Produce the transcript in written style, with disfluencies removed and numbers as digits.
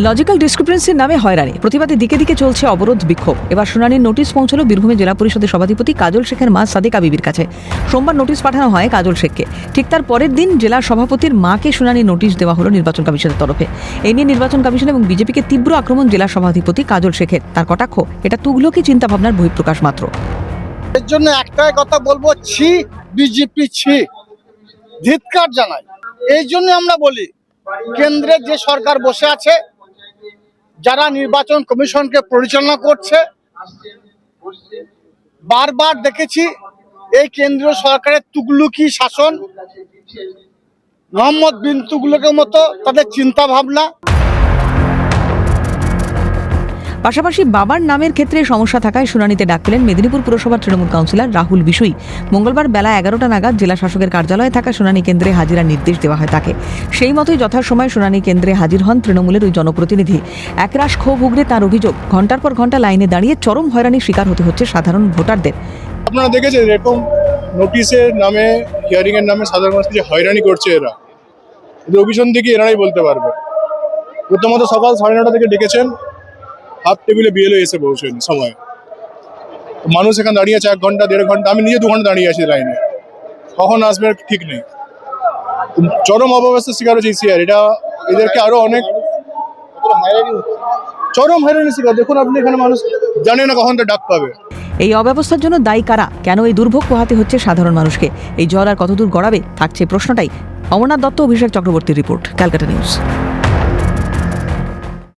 Logical ডিসক্রিপেন্সির নামে হয়রানি, প্রতিবাদে দিকে দিকে চলছে অবরোধ বিক্ষোভ। এবার শুনানির নোটিশ পৌঁছলো বীরভূমে জেলা পরিষদের সভাধিপতি কাজল শেখের মা সাদেকা বিবির কাছে। সোমবার নোটিশ পাঠানো হয় কাজল শেখকে। ঠিক তার পরের দিন জেলা সভাপতির মাকে শুনানির নোটিশ দেওয়া হলো নির্বাচন কমিশনের তরফে। এই নিয়ে নির্বাচন কমিশন এবং বিজেপিকে তীব্র আক্রমণ জেলা সভাধিপতি কাজল শেখের। তার কটাক্ষ, এটা তুগলকি চিন্তাভাবনার বহিঃপ্রকাশ মাত্র। এর জন্য একটাই কথা বলবো, ছি বিজেপি, ছি, ধিক্কার জানাই। এই জন্য আমরা বলি, কেন্দ্রের যে সরকার বসে আছে, যারা নির্বাচন কমিশনকে পরিচালনা করছে, বারবার দেখেছি এই কেন্দ্রীয় সরকারের তুগলকি শাসন, মোহাম্মদ বিন তুগলকের মতো তাদের চিন্তা ভাবনা। পাশাপাশি বাবার নামের ক্ষেত্রে সমস্যা থাকায় শুনানিতে ডাক পেলেন মেদিনীপুর পুরসভার তৃণমূল কাউন্সিলর রাহুল বিশুই। মঙ্গলবার বেলা 11টা নাগাদ জেলা শাসকের কার্যালয়ে থাকা শুনানি কেন্দ্রে হাজিরার নির্দেশ দেওয়া হয় তাকে। সেই মতোই যথাসময়ে শুনানি কেন্দ্রে হাজির হন তৃণমূলের ওই জনপ্রতিনিধি। একরাশ ক্ষোভ উগরে তার অভিযোগ, ঘন্টার পর ঘন্টা লাইনে দাঁড়িয়ে চরম হয়রানির শিকার হতে হচ্ছে সাধারণ ভোটারদের। আপনারা দেখেছেন এরকম নোটিশের নামে, হিয়ারিং এর নামে সাধারণ মানুষকে যে হয়রানি করছে এরা, অভিযান থেকে এরাই বলতে পারবে। প্রথমত সকাল 9:30 থেকে ডেকেছেন, হাফ টেবিলে বিএলও এসে পৌঁছেন সময়। মানুষ এখানে দাঁড়িয়ে আছে 1 ঘন্টা 1.5 ঘন্টা, আমি নিজে 2 ঘন্টা দাঁড়িয়ে আছি লাইনে, কখন আসবে ঠিক নেই। চরম অব্যবস্থার শিকার হচ্ছে ইসিআর। এটা এদেরকে আরো অনেক চরম হয়রানির শিকার। দেখুন আপনি, এখানে মানুষ জানে না কখন তো ডাক পাবে। এই অব্যবস্থার জন্য দায়ী কারা? কেন এই দুর্ভোগ পোহাতে হচ্ছে সাধারণ মানুষকে? এই জল আর কতদূর গড়াবে, থাকছে প্রশ্নটাই। অমরনাথ দত্ত, অভিষেক চক্রবর্তীর রিপোর্ট, ক্যালকাটা নিউজ।